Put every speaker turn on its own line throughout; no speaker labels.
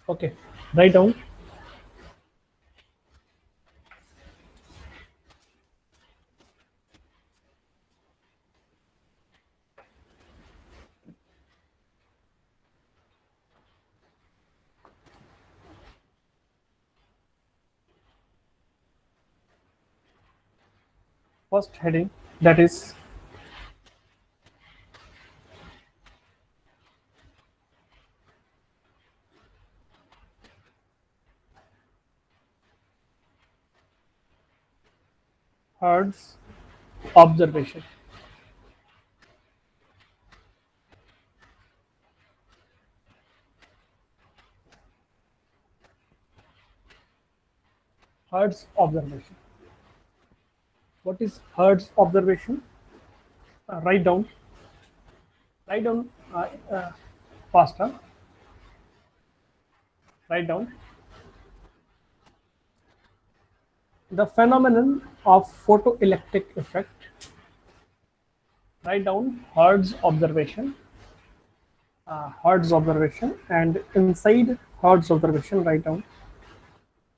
Okay, write down. First heading, that is Herd's observation. Herd's observation. What is Herd's observation? Write down. Write down faster. Write down. The phenomenon of photoelectric effect. Write down Herd's observation. Herd's observation, and inside Herd's observation, write down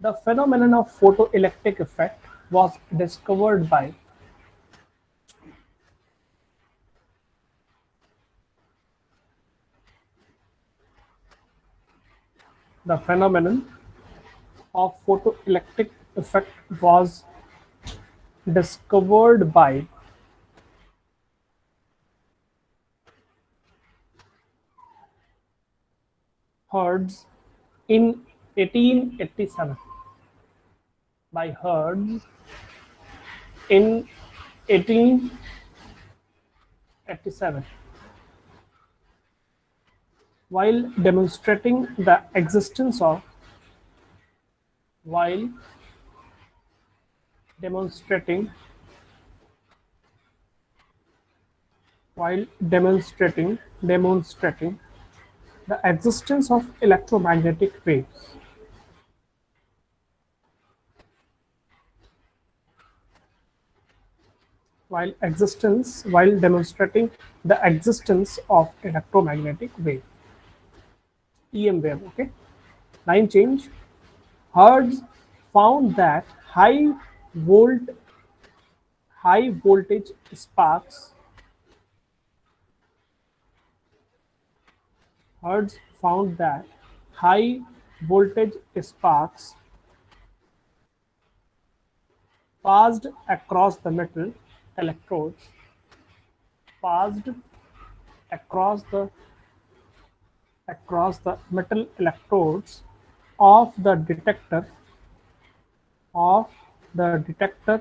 the phenomenon of photoelectric effect was discovered by the phenomenon of photoelectric effect was discovered by Hertz in 1887. By Hertz in 1887, while demonstrating the existence of while demonstrating demonstrating the existence of electromagnetic waves. While demonstrating the existence of electromagnetic wave, EM wave. Okay. Line change. Hertz found that volt high voltage sparks Hertz found that high voltage sparks passed across the metal electrodes passed across the metal electrodes of the of detector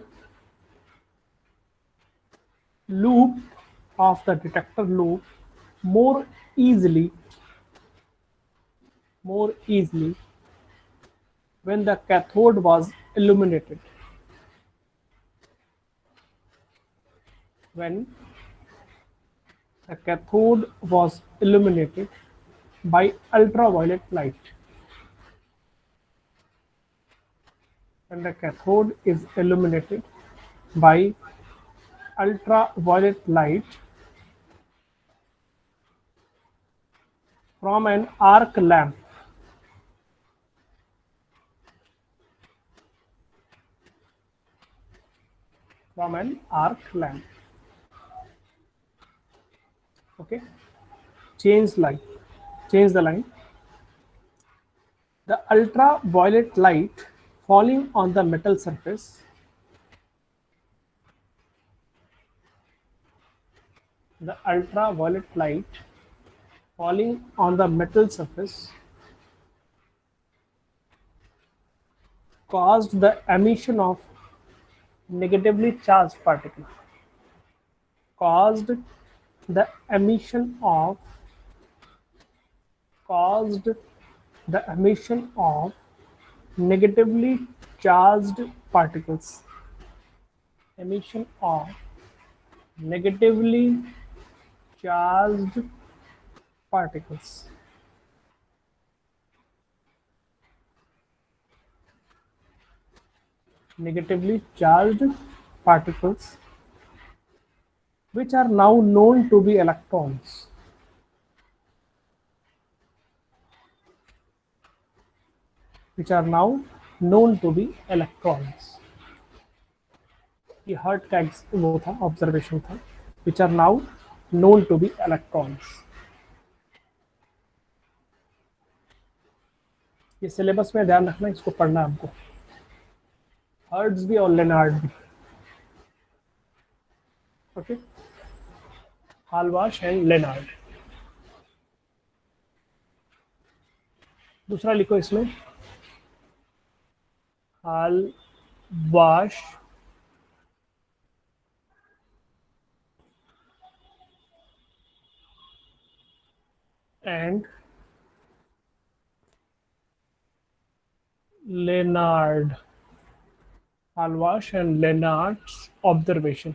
loop detector loop more easily more easily when the cathode was illuminated. When the cathode was illuminated by ultraviolet light. When the cathode is illuminated by ultraviolet light from an arc lamp. From an arc lamp. Okay. Change line. Change the line. The ultraviolet light falling on the metal surface the ultraviolet light falling on the metal surface caused the emission of negatively charged particles. Caused the emission of caused the emission of negatively charged particles. Emission of negatively charged particles. Negatively charged particles, which are now known to be electrons. which are now known to be electrons. ये hurt का वो था, observation था, which are now known to be electrons. ये syllabus में ध्यान रखना, इसको पढ़ना है हमको, हर्ट्ज भी और लेनार्ड भी. Okay, Hallwachs and Lenard. दूसरा लिखो इसमें, Hallwachs and Lenard. Hallwachs and Lenard's observation.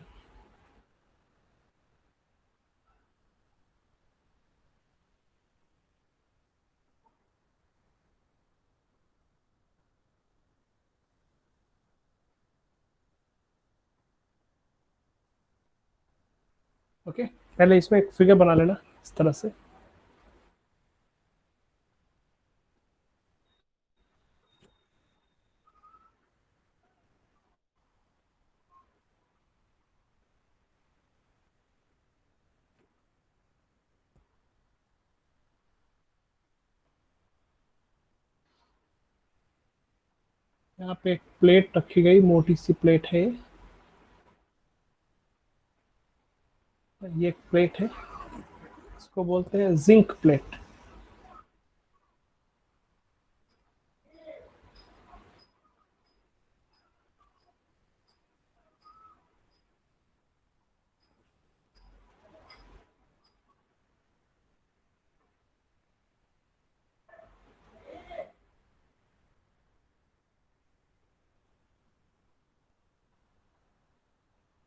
Okay, पहले इसमें एक फिगर बना लेना इस तरह से. यहाँ पे एक प्लेट रखी गई, मोटी सी प्लेट है. ये एक प्लेट है, इसको बोलते हैं zinc plate.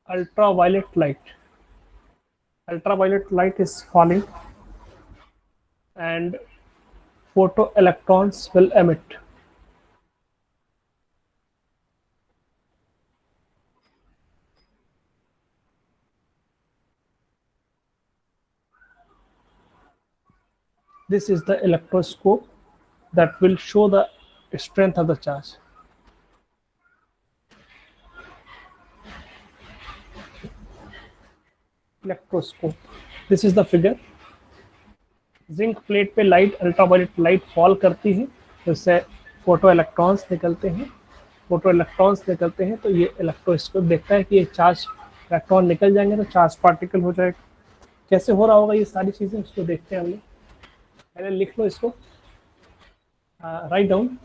Ultraviolet light. Ultraviolet light is falling and photoelectrons will emit. This is the electroscope that will show the strength of the charge. Electroscope. This is the figure. Zinc plate पे light, ultraviolet light fall करती है, जिससे photo electrons निकलते हैं. Photo electrons निकलते हैं तो ये इलेक्ट्रोस्कोप देखता है कि ये चार्ज इलेक्ट्रॉन निकल जाएंगे तो चार्ज पार्टिकल हो जाएगा. कैसे हो रहा होगा ये सारी चीज़ें, उसको देखते हैं हमने. पहले लिख लो इसको, राइट डाउन.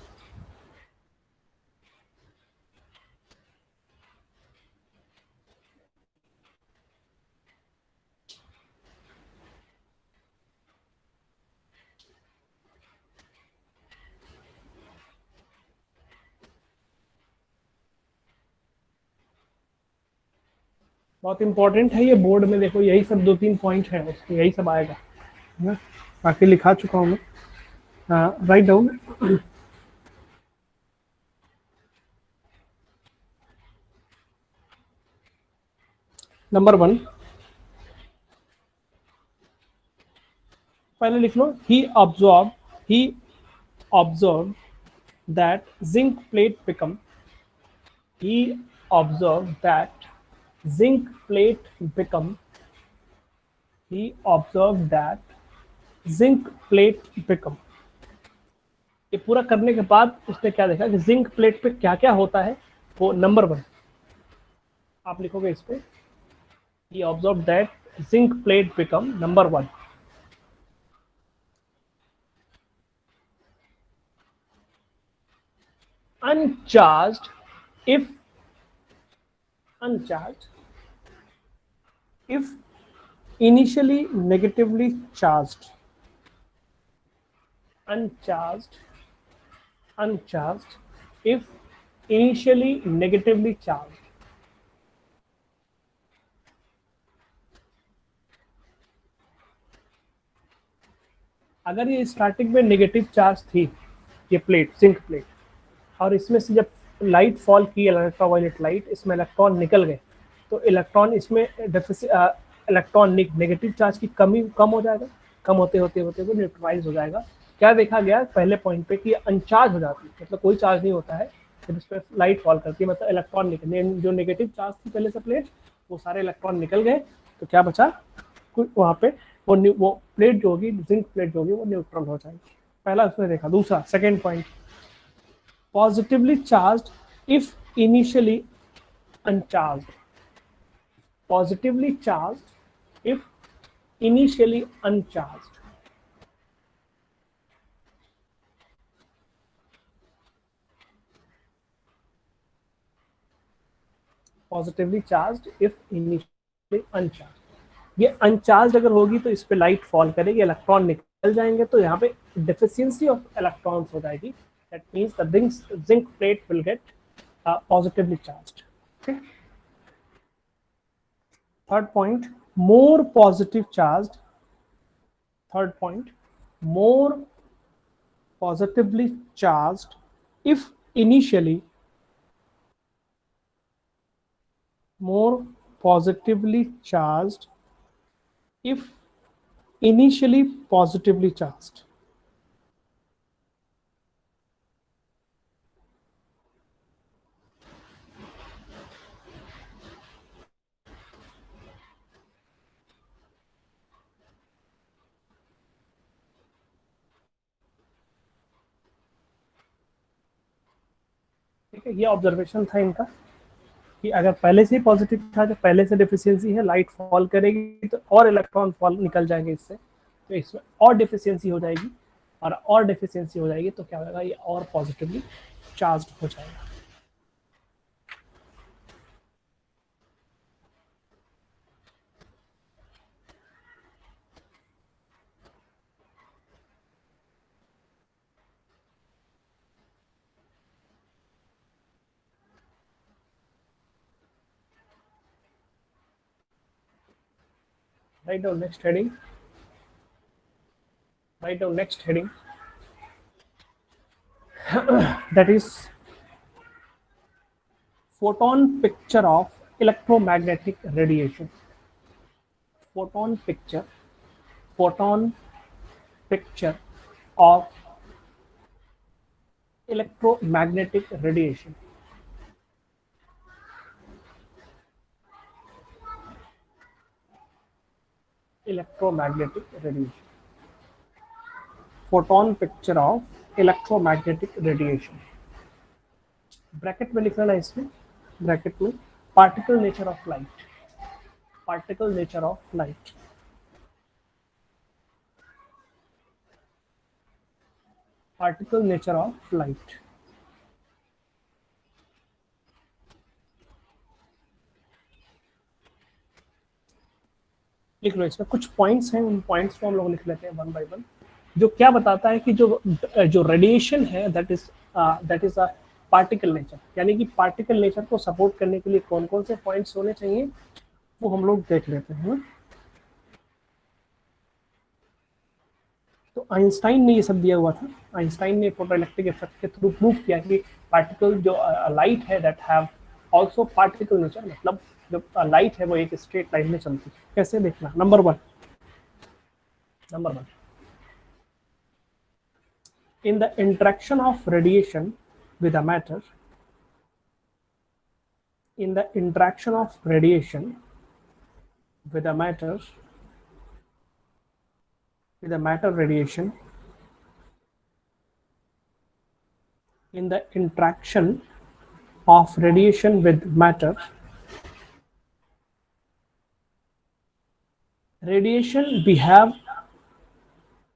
बहुत इंपॉर्टेंट है ये, बोर्ड में देखो यही सब 2-3 पॉइंट है उसके, यही सब आएगा. बाकी लिखा चुका हूँ मैं. Write down. नंबर 1, पहले लिख लो, he observed that zinc plate become he observed that zinc plate become he observed that zinc plate become. ये पूरा करने के बाद उसने क्या देखा कि जिंक प्लेट पे क्या क्या होता है, वो नंबर 1 आप लिखोगे इस पे. he observed that zinc plate become number 1. Uncharged if initially negatively charged. Uncharged if initially negatively charged. अगर ये स्टार्टिंग में नेगेटिव चार्ज थी, ये प्लेट, जिंक प्लेट, और इसमें से जब लाइट फॉल की, अल्ट्रावायलेट लाइट, इसमें इलेक्ट्रॉन निकल गए, तो इलेक्ट्रॉन इसमें इलेक्ट्रॉन नेगेटिव चार्ज की कमी कम हो जाएगा. कम होते होते न्यूट्रलाइज हो जाएगा. क्या देखा गया पहले पॉइंट पे कि अनचार्ज हो जाती है, मतलब कोई चार्ज नहीं होता है जब इस पर लाइट फॉल करती है, मतलब इलेक्ट्रॉन निकल, जो नेगेटिव चार्ज थी पहले से प्लेट, वो सारे इलेक्ट्रॉन निकल गए, तो क्या बचा, वहां पे वो प्लेट जो होगी, जिंक प्लेट जो होगी, वो न्यूट्रल हो जाएगी। पहला उसने देखा। दूसरा second point, positively charge if initially uncharged, positively charged if initially uncharged, positively charge if initially अनचार्ज। ये अनचार्ज अगर होगी तो इस पे लाइट फॉल करेगी, इलेक्ट्रॉन निकल जाएंगे, तो यहाँ पे डिफिशियंसी ऑफ इलेक्ट्रॉन्स हो जाएगी। That means the zinc plate will get positively charged. Third point, more positive charged, third point, more positively charged if initially, more positively charged if initially positively charged। ठीक है, ये observation था इनका कि अगर पहले से ही पॉजिटिव था, जब पहले से डिफिशियंसी है, लाइट फॉल करेगी तो और इलेक्ट्रॉन फॉल निकल जाएंगे इससे, तो इसमें और डिफिशियंसी हो जाएगी, और डिफिशियंसी हो जाएगी तो क्या होगा, ये और पॉजिटिवली चार्ज हो जाएगा। Write down next heading. Write down next heading. That is photon picture of electromagnetic radiation. Photon picture. Photon picture of electromagnetic radiation. Electromagnetic radiation. Photon picture of electromagnetic radiation. Bracket में लिखना है इसमें, bracket में particle nature of light, particle nature of light, particle nature of light. लिख लो, इसमें कुछ points हैं, उन पॉइंट्स को हम लोग लिख लेते हैं वन बाय वन, जो क्या बताता है कि जो रेडिएशन है that is a particle nature, यानी कि पार्टिकल नेचर को सपोर्ट करने के लिए कौन कौन से पॉइंट्स होने चाहिए वो हम लोग देख लेते हैं। तो आइंस्टाइन ने ये सब दिया हुआ था। आइंस्टाइन ने फोटोइलेक्ट्रिक इफेक्ट के थ्रू प्रूव किया कि पार्टिकल जो लाइट है that have also particle nature, मतलब जो लाइट है वो एक स्ट्रेट लाइन में चलती है। कैसे देखना, number one, in the interaction of radiation with a matter, in the interaction of radiation with a matter, with a matter radiation, in the interaction of radiation with matter, radiation behave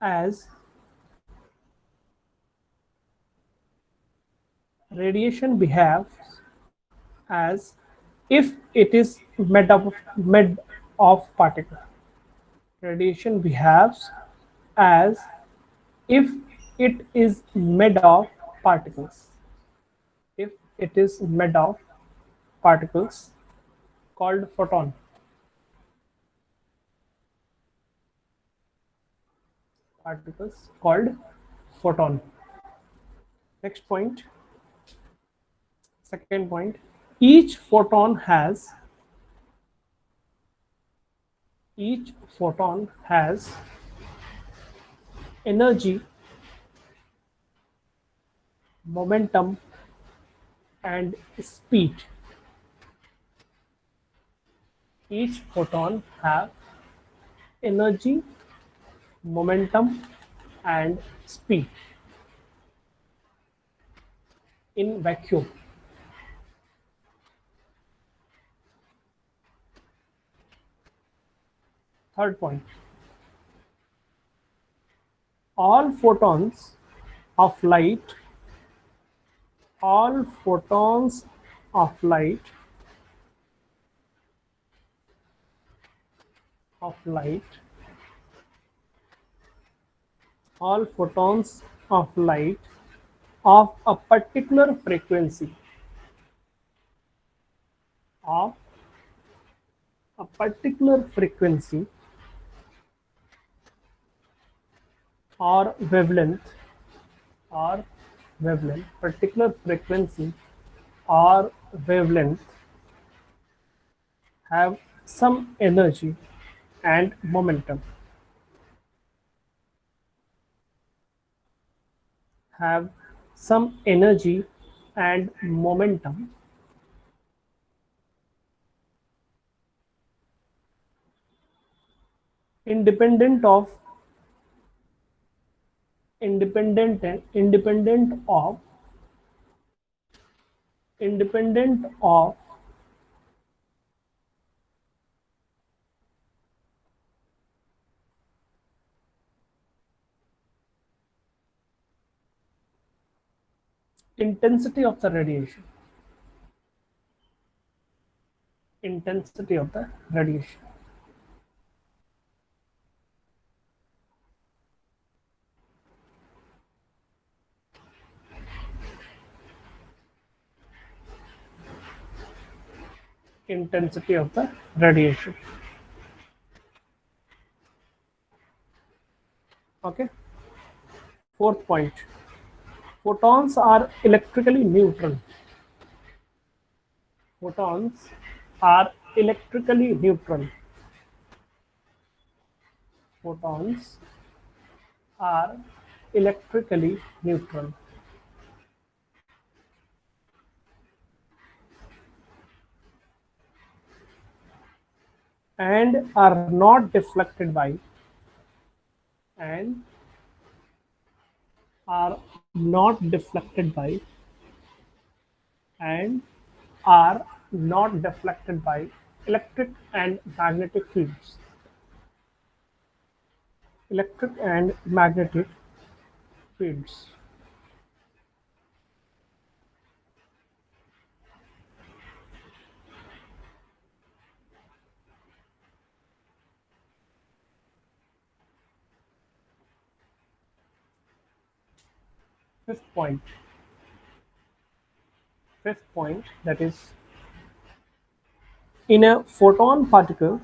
as radiation behaves as if it is made of particle. Radiation behaves as if it is made of particles. If it is made of particles called photon. Particles called photon. Next point. Second point. Each photon has energy momentum, and speed. Each photon have energy, momentum, and speed. In vacuum. Third point, all photons of light, all photons of light, of light, all photons of light of a particular frequency, of a particular frequency or wavelength, or wavelength, particular frequency or wavelength, have some energy and momentum, have some energy and momentum independent of independent of independent of intensity of the radiation, intensity of the radiation. Intensity of the radiation. Okay. Fourth point, photons are electrically neutral. Photons are electrically neutral. Photons are electrically neutral and are not deflected by, and are not deflected by, and are not deflected by electric and magnetic fields. Electric and magnetic fields. Fifth point. Fifth point, that is, in a photon particle,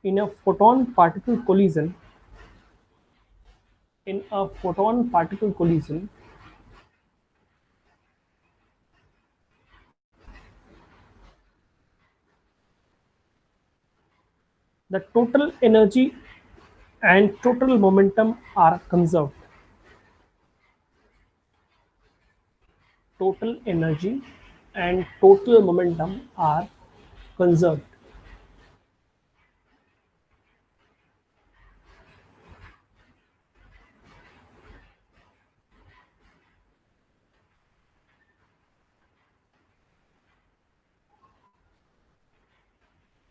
in a photon particle collision, in a photon particle collision, the total energy and total momentum are conserved. Total energy and total momentum are conserved.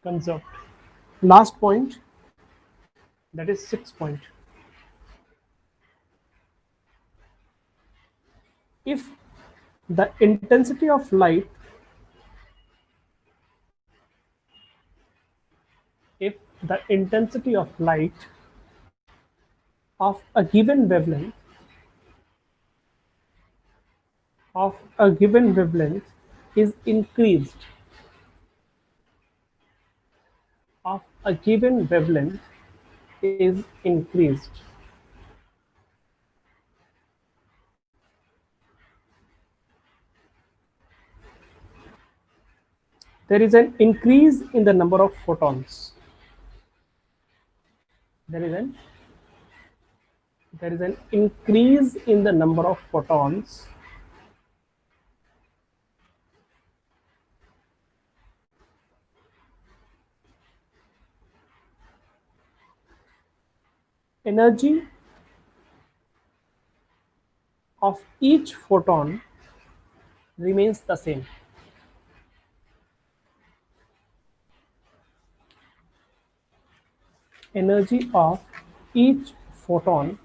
Conserved. Last point, that is sixth point. If the intensity of light, if the intensity of light of a given wavelength, of a given wavelength is increased, of a given wavelength is increased, there is an increase in the number of photons. There is an there is an increase in the number of photons energy of each photon remains the same. Energy of each photon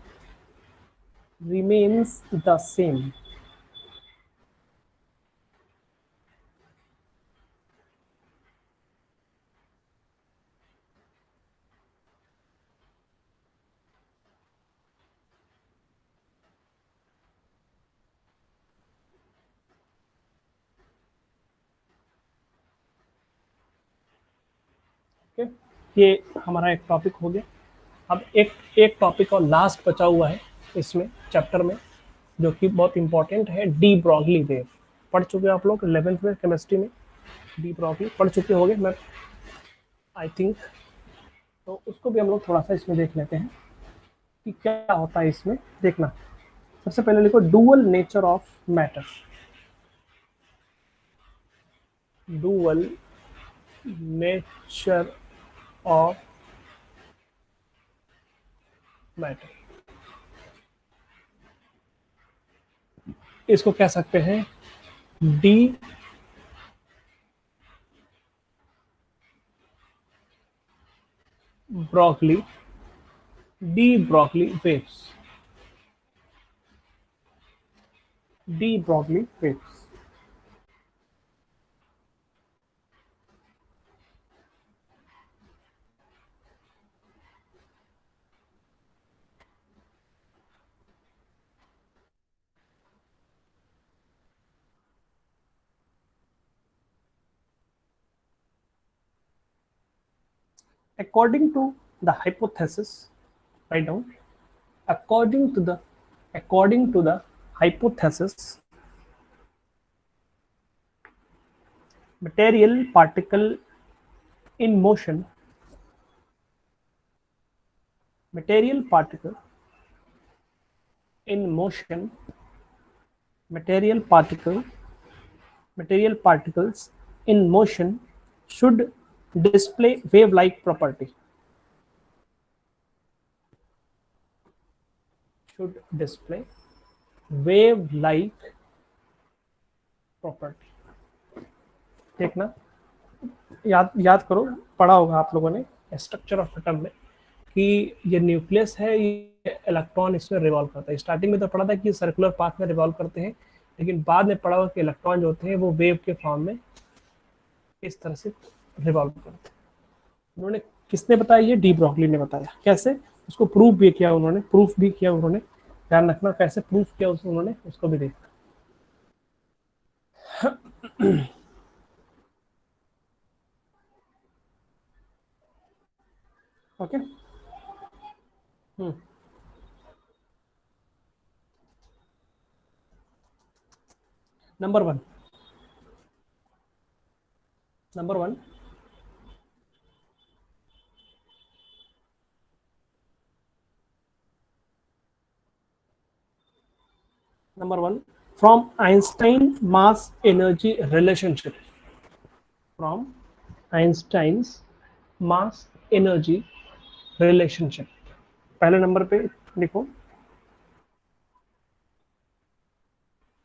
remains the same. Okay? ये हमारा एक topic हो गया. अब एक एक topic और last बचा हुआ है इसमें चैप्टर में, जो कि बहुत इंपॉर्टेंट है, डी ब्रॉगली वेव. पढ़ चुके आप लोग 11th में केमिस्ट्री में, डी ब्रॉगली पढ़ चुके होंगे मैं आई थिंक. तो उसको भी हम लोग थोड़ा सा इसमें देख लेते हैं कि क्या होता है इसमें. देखना, सबसे पहले लिखो dual nature of matter. Dual nature of matter, इसको कह सकते हैं de Broglie waves. De Broglie waves. According to the hypothesis, write down. According to the hypothesis, material particle in motion, material particle in motion, material particles in motion should display wave-like property. Should display wave-like property. देखना, याद करो, पढ़ा होगा आप लोगों ने structure of atom में कि ये न्यूक्लियस है, ये इलेक्ट्रॉन इसमें रिवॉल्व करता है. स्टार्टिंग में तो पढ़ा था कि सर्कुलर पाथ में रिवॉल्व करते हैं, लेकिन बाद में पढ़ा हुआ कि इलेक्ट्रॉन जो होते हैं वो वेव के फॉर्म में इस तरह से रिवॉल्व करते हैं. उन्होंने किसने बताया? ये डी ब्रॉगली ने बताया. कैसे? उसको प्रूफ भी किया उन्होंने, ध्यान रखना कैसे प्रूफ किया उन्होंने, उसको भी देखना. Okay. Number one, Number one, from Einstein mass energy relationship. From Einstein's mass energy relationship. पहले नंबर पे लिखो,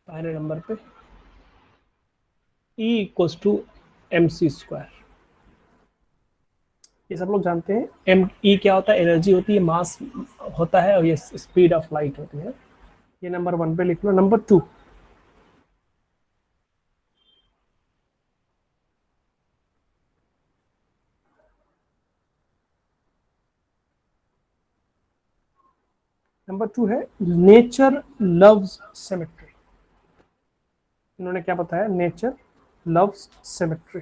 पहले नंबर पे E इक्वल्स टू mc². ये सब लोग जानते हैं. एम ई क्या होता है? एनर्जी होती है, मास होता है, और ये स्पीड ऑफ लाइट होती है. ये नंबर वन पे लिख लो. नंबर टू, है नेचर लव्स सिमेट्री. इन्होंने क्या बताया? Nature loves symmetry.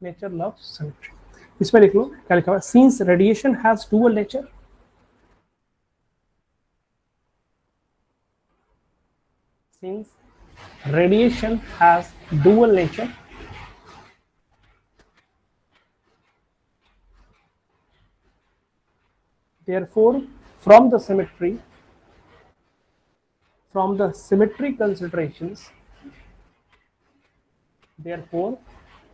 Nature loves symmetry. इसमें लिख लो क्या लिखा हुआ है? Since radiation has dual nature, since radiation has dual nature, therefore from the symmetry considerations, therefore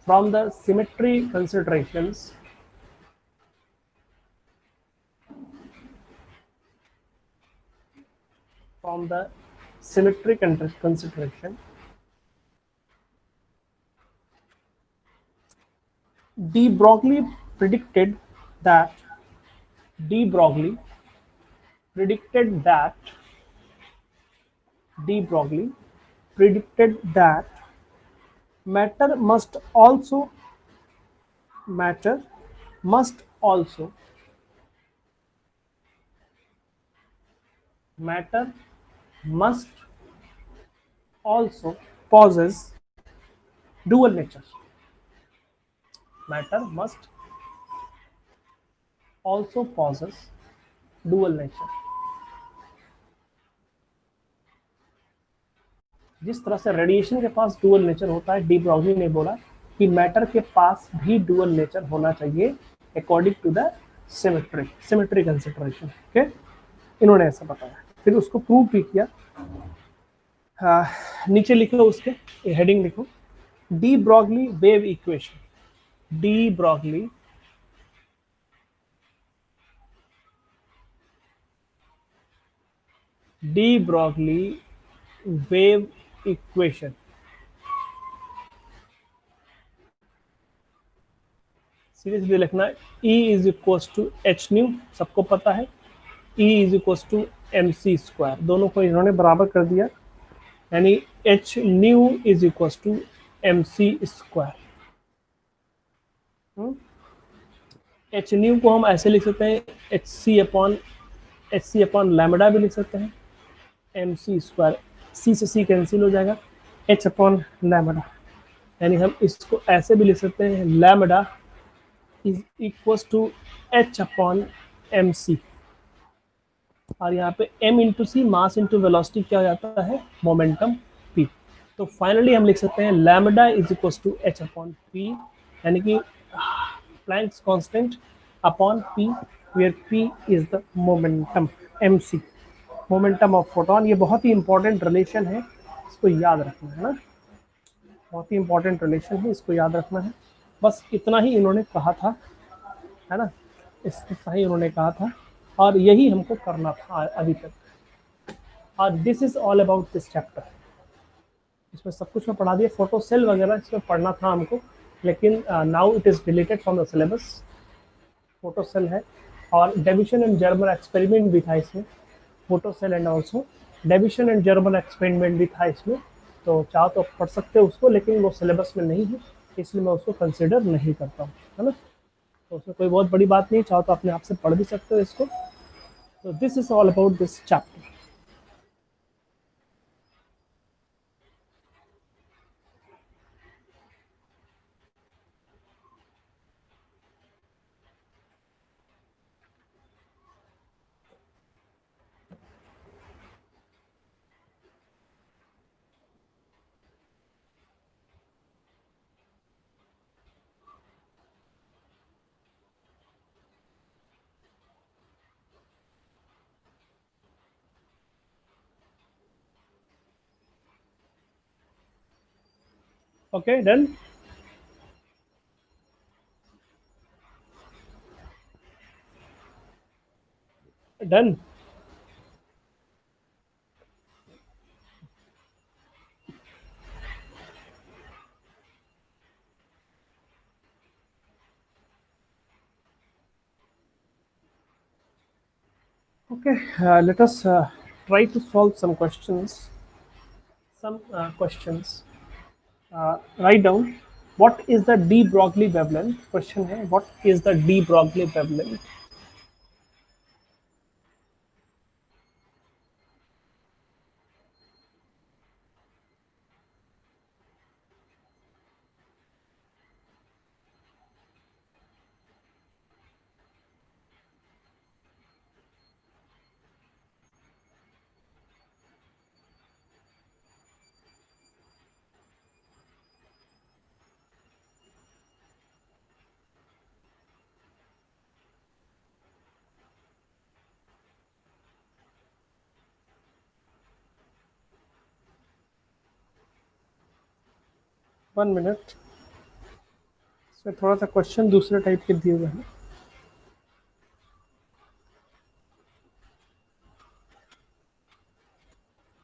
from the symmetry considerations, from the symmetry consideration, de Broglie predicted that de Broglie predicted that de Broglie predicted that matter matter must also matter must also possess dual nature. Matter must also possess dual nature. जिस तरह से radiation के पास dual nature होता है, de Broglie ने बोला कि matter के पास भी डुअल नेचर होना चाहिए according to the symmetry consideration. Okay, इन्होंने ऐसा बताया, फिर उसको प्रूव भी किया। हाँ, नीचे लिखो, उसके हेडिंग लिखो, de Broglie wave equation. De Broglie de Broglie wave equation. Seriously लिखना है, E is equal to H nu, सबको पता है, E is equal to M C square, दोनों को इन्होंने बराबर कर दिया, यानी H nu is equal to M C square. H nu को हम ऐसे लिख सकते हैं, एच सी अपॉन लैम्बडा भी लिख सकते हैं, एम सी स्क्वायर, सी से सी कैंसिल हो जाएगा, एच अपॉन लैम्बडा, यानी हम इसको ऐसे भी लिख सकते हैं, lambda is equal to H upon M C, और यहाँ पे m into C, mass into velocity क्या हो जाता है, मोमेंटम p। तो फाइनली हम लिख सकते हैं lambda is equal to H upon P, यानी कि Planck's constant upon p, where p is the momentum, mc, momentum of photon. ये बहुत ही इंपॉर्टेंट रिलेशन है, इसको याद रखना है ना, बहुत ही इंपॉर्टेंट रिलेशन है, इसको याद रखना है। बस इतना ही इन्होंने कहा था, है ना, इतना ही इन्होंने कहा था, और यही हमको करना था अभी तक। और this is all about this chapter. इसमें सब कुछ मैं पढ़ा दिया, फोटो सेल वगैरह इसमें पढ़ना था हमको, लेकिन now it is deleted from the syllabus. Photo cell है, और डेविशन एंड जर्मन एक्सपेरिमेंट भी था इसमें, photo cell and also Davisson and Germer experiment भी था इसमें। तो चाहो तो पढ़ सकते हो उसको, लेकिन वो सिलेबस में नहीं है, इसलिए मैं उसको कंसिडर नहीं करता हूँ, है ना। तो उसमें कोई बहुत बड़ी बात नहीं, चाहो तो अपने आप से पढ़ भी सकते हो इसको। तो this is all about this chapter. Okay, done. Done. Okay, let us try to solve some questions. Some questions. Write down, what is the de Broglie wavelength? Question है, what is the de Broglie wavelength? 1 minute, इसमें थोड़ा सा question दूसरे type के दिए हुए हैं।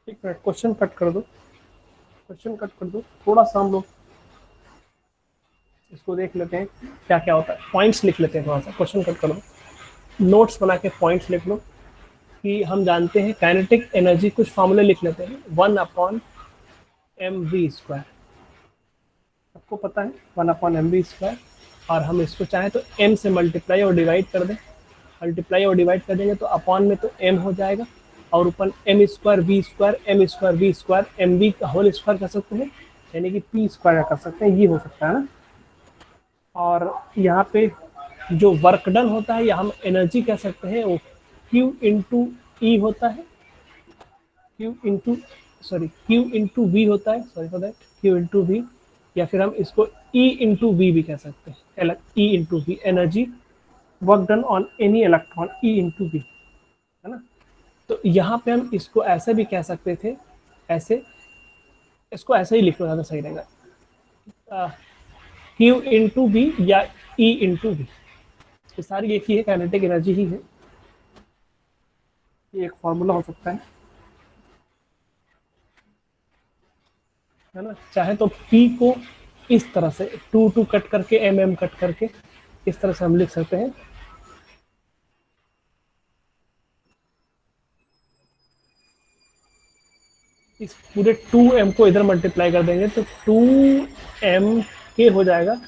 एक मिनट, क्वेश्चन कट कर दो, क्वेश्चन कट कर दो, थोड़ा सा हम लोग इसको देख लेते हैं क्या क्या होता है। पॉइंट्स लिख लेते हैं, थोड़ा सा क्वेश्चन कट कर दो, नोट्स बना के पॉइंट्स लिख लो कि हम जानते हैं काइनेटिक एनर्जी, कुछ फॉर्मूले लिख लेते हैं। 1/mv², सबको पता है 1/mv², और हम इसको चाहें तो m से मल्टीप्लाई और डिवाइड कर दें। मल्टीप्लाई और डिवाइड कर देंगे तो अपॉन में तो m हो जाएगा, और ऊपर m²v², mv का होल स्क्वायर कर सकते हैं, यानी कि p² कर सकते हैं, ये हो सकता है ना। और यहाँ पे जो वर्क डन होता है या हम एनर्जी कह सकते हैं, वो Q इंटू ई होता है, Q इंटू वी होता है, sorry for that, Q into V, या फिर हम इसको E इंटू वी भी कह सकते हैं, E into V, energy work done on any electron, E into V, है ना। तो यहाँ पे हम इसको ऐसे भी कह सकते थे, ऐसे, इसको ऐसे ही लिख लो, ज़्यादा सही रहेगा, Q इंटू वी या E इंटू वी, ये सारी एक ही है, काइनेटिक एनर्जी ही है, ये एक फॉर्मूला हो सकता है ना। चाहे तो P को इस तरह से 2 कट करके, mm कट करके, इस तरह से हम लिख सकते हैं। इस पूरे 2m को इधर मल्टीप्लाई कर देंगे तो 2m के हो जाएगा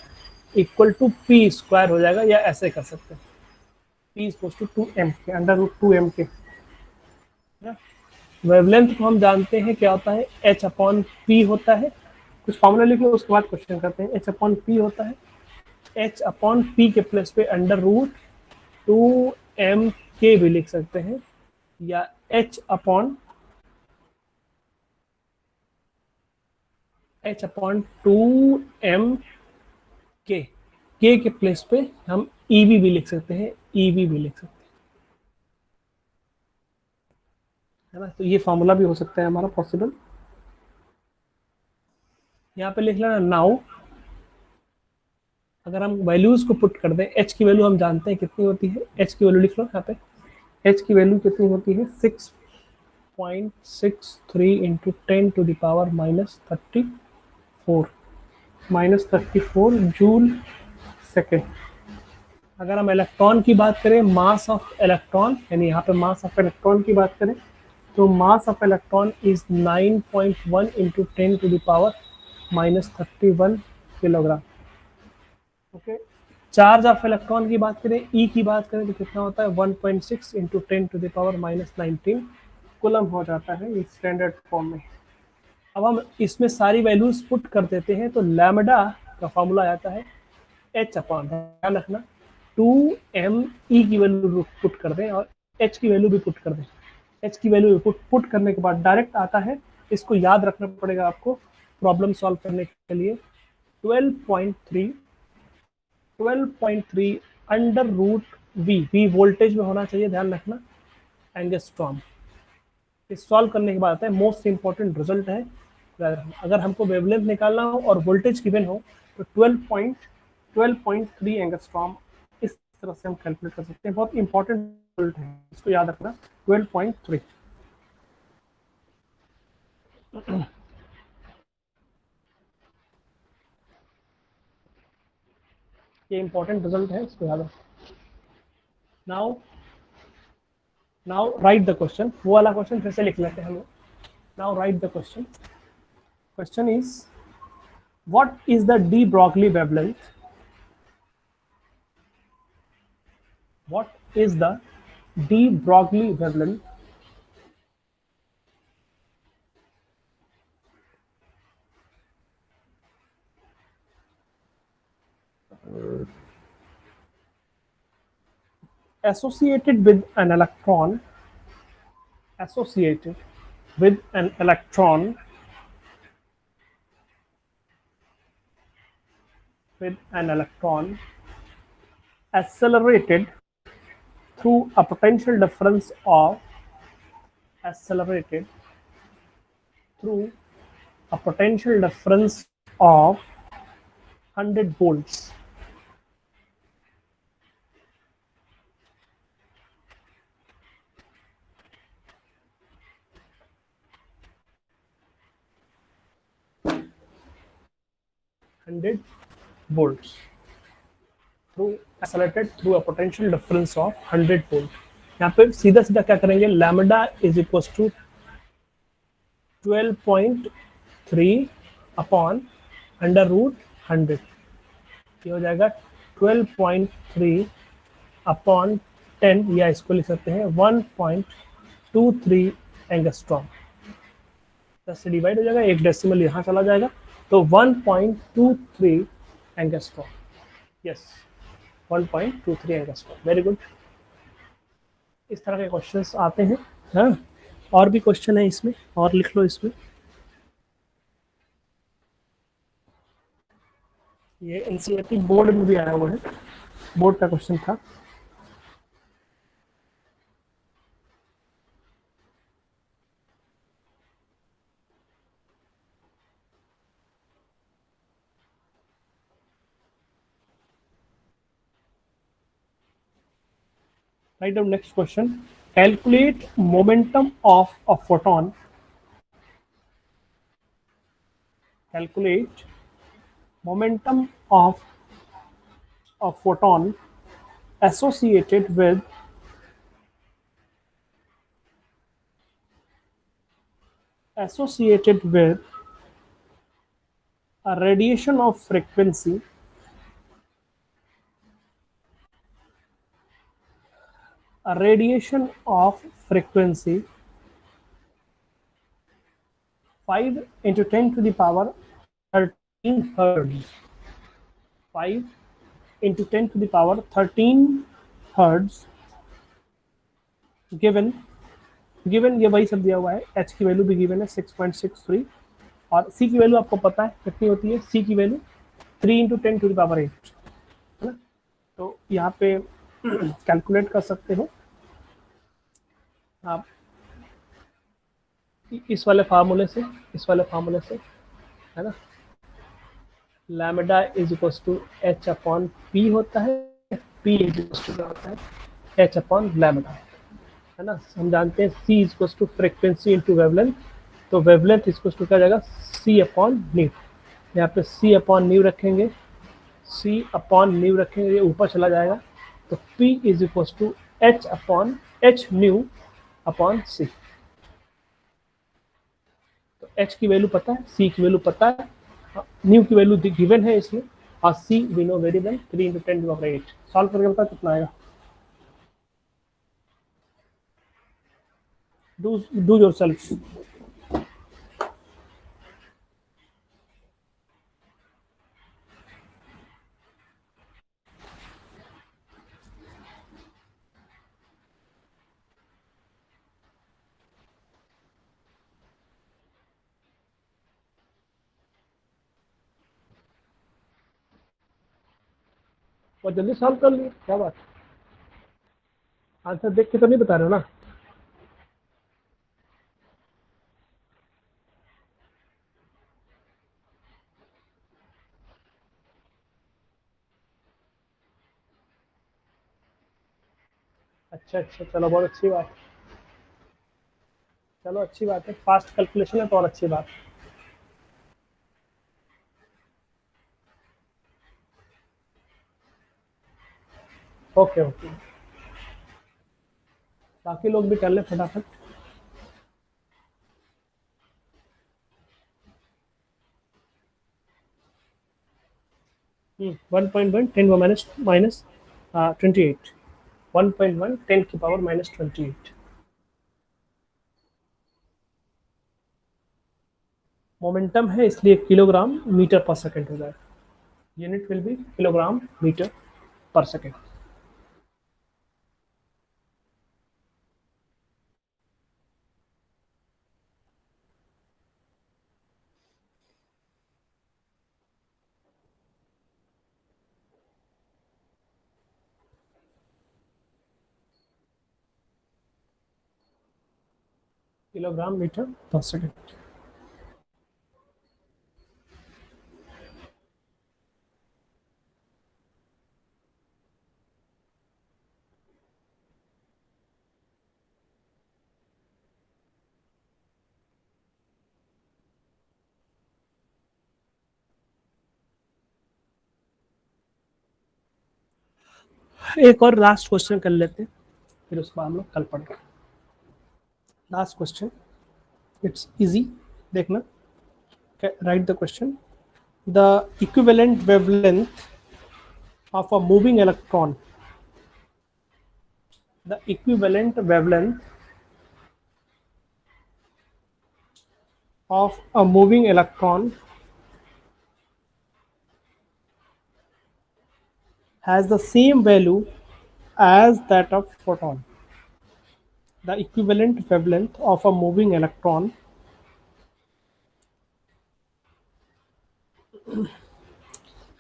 इक्वल टू p² हो जाएगा, या ऐसे कर सकते हैं, p इक्वल टू 2m के, √2m के। वेवलेंथ को हम जानते हैं क्या होता है, h/p होता है। कुछ फॉर्मूला लिख लो, उसके बाद क्वेश्चन करते हैं। h/p होता है, h/p के प्लेस पे √2m के भी लिख सकते हैं, या h/2m के प्लेस पे हम ईवी भी लिख सकते हैं, ईवी भी लिख सकते हैं, है ना। तो ये फॉर्मूला भी हो सकता है हमारा पॉसिबल। यहाँ पे लिख लेना नाउ, अगर हम वैल्यूज को पुट कर दें, h की वैल्यू हम जानते हैं कितनी होती है, h की वैल्यू लिख लो यहाँ पे, h की वैल्यू कितनी होती है, 6.63 इंटू 10⁻34 जूल सेकेंड। अगर हम इलेक्ट्रॉन की बात करें, मास ऑफ इलेक्ट्रॉन, यानी यहाँ पे मास ऑफ इलेक्ट्रॉन की बात करें, तो mass of electron is 9.1 into 10⁻31 kilogram. Okay, charge of electron की बात करें, ई की बात करें, तो कितना होता है, 1.6 इंटू 10⁻19 कुलम हो जाता है इस स्टैंडर्ड फॉर्म में। अब हम इसमें सारी वैल्यूज पुट कर देते हैं, तो लैम्डा का फॉर्मूला आता है h/, ध्यान रखना, 2m की वैल्यू पुट कर दें और h की वैल्यू भी पुट कर दें। h की वैल्यू पुट करने के बाद डायरेक्ट आता है, इसको याद रखना पड़ेगा आपको प्रॉब्लम सॉल्व करने के लिए, 12.3 अंडर रूट वी वोल्टेज में होना चाहिए, ध्यान रखना, एंगस्ट्रॉम। इस सॉल्व करने के बाद आता है मोस्ट इंपॉर्टेंट रिजल्ट है, अगर हमको वेवलेंथ निकालना हो और वोल्टेज गिवन हो तो 12.3 एंगस्ट्रॉम, इस तरह से हम कैलकुलेट कर सकते हैं। बहुत इंपॉर्टेंट रिजल्ट है, इसको याद रखना, 12.3। ये इंपॉर्टेंट रिजल्ट है, इसको याद रखना। नाउ राइट द क्वेश्चन, वो वाला क्वेश्चन फिर से लिख लेते हैं हम। Now right the question. Question is, what is the de Broglie wavelength? What is the de Broglie wavelength associated with an electron, associated with an electron, with an electron accelerated through a potential difference of, accelerated through a potential difference of 100 volts. 100 volts through accelerated through a potential difference of 100 volt. यहाँ पे सीधा सीधा क्या करेंगे, lambda is equal to 12.3 upon under root 100, ये हो जाएगा 12.3 upon 10, या इसको लिख सकते हैं 1.23 एंगस्ट्रॉम। 10 से डिवाइड हो जाएगा, एक डेसिमल यहाँ चला जाएगा, तो 1.23 angstrom. Yes, 1.23 angstrom. Very good. इस तरह के क्वेश्चंस आते हैं। हाँ, और भी क्वेश्चन है इसमें, और लिख लो इसमें। ये एनसीईआरटी बोर्ड में भी आया हुआ है, बोर्ड का क्वेश्चन था। Write down next question. Calculate momentum of a photon. Calculate momentum of a photon associated with a radiation of frequency a radiation of frequency 5 into 10 to the power 13 hertz. 5 into 10 to the power 13 hertz given ये वही सब दिया हुआ है। h की value भी given है 6.63, और c की वैल्यू आपको पता है कितनी होती है, c की value 3 into 10 to the power 8 है ना। तो यहाँ पे कैलकुलेट कर सकते हो आप इस वाले फार्मूले से, है ना। Lambda is equal to H upon P होता है, पी इज इक्वल टू क्या होता है, एच अपॉन लैम्डा, है ना। हम जानते हैं c is equal to frequency into wavelength, तो वेवलेंथ इज इक्वल टू क्या जाएगा, सी अपॉन न्यू। यहाँ पे सी अपॉन न्यू रखेंगे, सी अपॉन न्यू रखेंगे, ये ऊपर चला जाएगा, तो p is equal to H upon h nu upon c. तो एच की वैल्यू पता है, सी की वैल्यू पता है, न्यू की वैल्यू गिवन है इसमें, और c we know very well, 3 into 10 to 8। Solve करके बता कितना आएगा। Do yourself. और जल्दी सॉल्व कर लिया, क्या बात। आंसर देख के तो नहीं बता रहे हो ना। अच्छा अच्छा, चलो बहुत अच्छी बात। चलो अच्छी बात है, फास्ट कैलकुलेशन है तो और अच्छी बात। ओके ओके, बाकी लोग भी कर ले फटाफट। 1.1 10 माइनस माइनस 28, 1.1 10 की पावर माइनस 28। मोमेंटम है इसलिए किलोग्राम मीटर पर सेकेंड हो जाएगा, unit will be kilogram metre per second. Kilogram metre per second. एक और लास्ट क्वेश्चन कर लेते हैं, फिर उसके बाद हम लोग कल पढ़ेंगे। लास्ट क्वेश्चन, इट्स इजी, देखना। Right the question. The equivalent wavelength of a moving electron, the equivalent wavelength of a moving electron has the same value as that of photon. The equivalent wavelength of a moving electron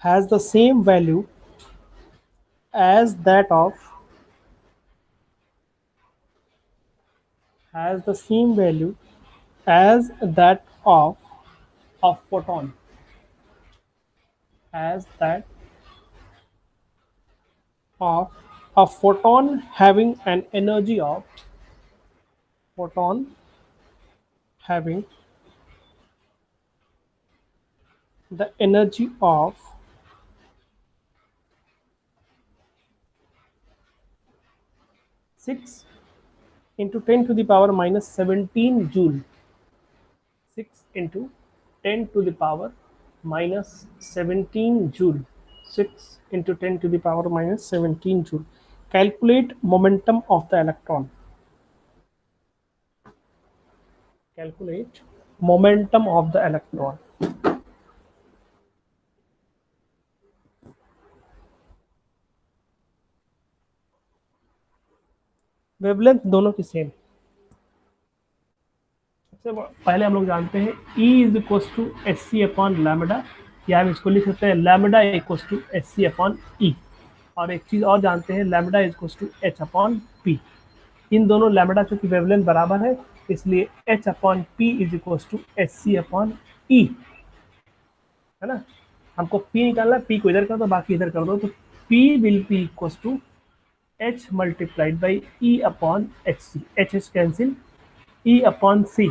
has the same value as that of has the same value as that of a photon, as that of a photon having an energy of photon having the energy of 6 into 10 to the power minus 17 joule. 6 into 10 to the power minus 17 joule. 6 into 10 to the power minus 17 joule. Calculate momentum of the electron. Calculate momentum of the electron. Wavelength दोनों की same. सबसे पहले हम लोग जानते हैं E is equal to h c upon lambda, या हम इसको लिख सकते हैं lambda equal to h c upon E. और एक चीज और जानते हैं, lambda is equal to H upon p. इन दोनों लैमडा चूंकि वेवलेंथ बराबर है, इसलिए h upon p is equal to h c upon E, है ना। हमको पी निकालना है, पी को इधर कर दो, बाकी इधर कर दो, तो P will be equal to H multiplied by E upon H C. H H cancel, E upon C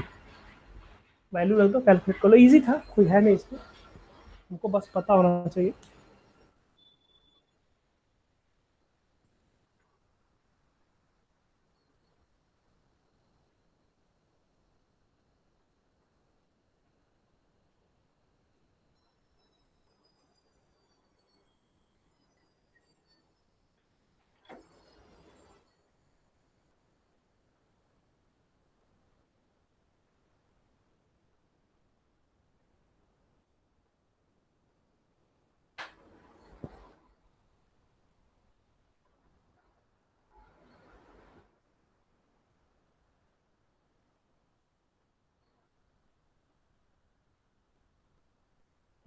value रख दो, कैलकुलेट कर लो। इजी था, कोई है नहीं इसमें, हमको बस पता होना चाहिए।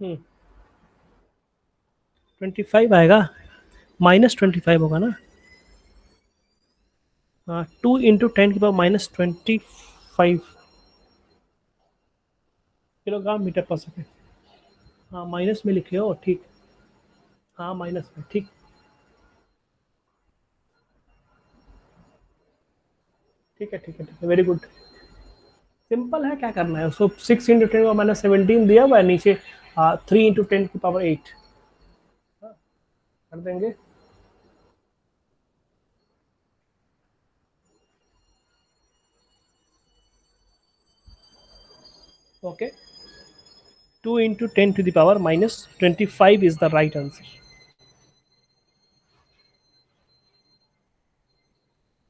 हम्म, 25 आएगा, -25 होगा ना। हाँ, 2 × 10⁻⁻25 किलोग्राम मीटर पर सेकेंड। हाँ, माइनस में लिखे हो, ठीक। हाँ, माइनस में, ठीक। ठीक है, ठीक है, ठीक है, वेरी गुड। सिंपल है, क्या करना है उसको। 6 × 10⁻⁻17 दिया हुआ है नीचे, 3 × 10⁸ कर देंगे। Okay, 2 × 10⁻⁻25 is the right answer.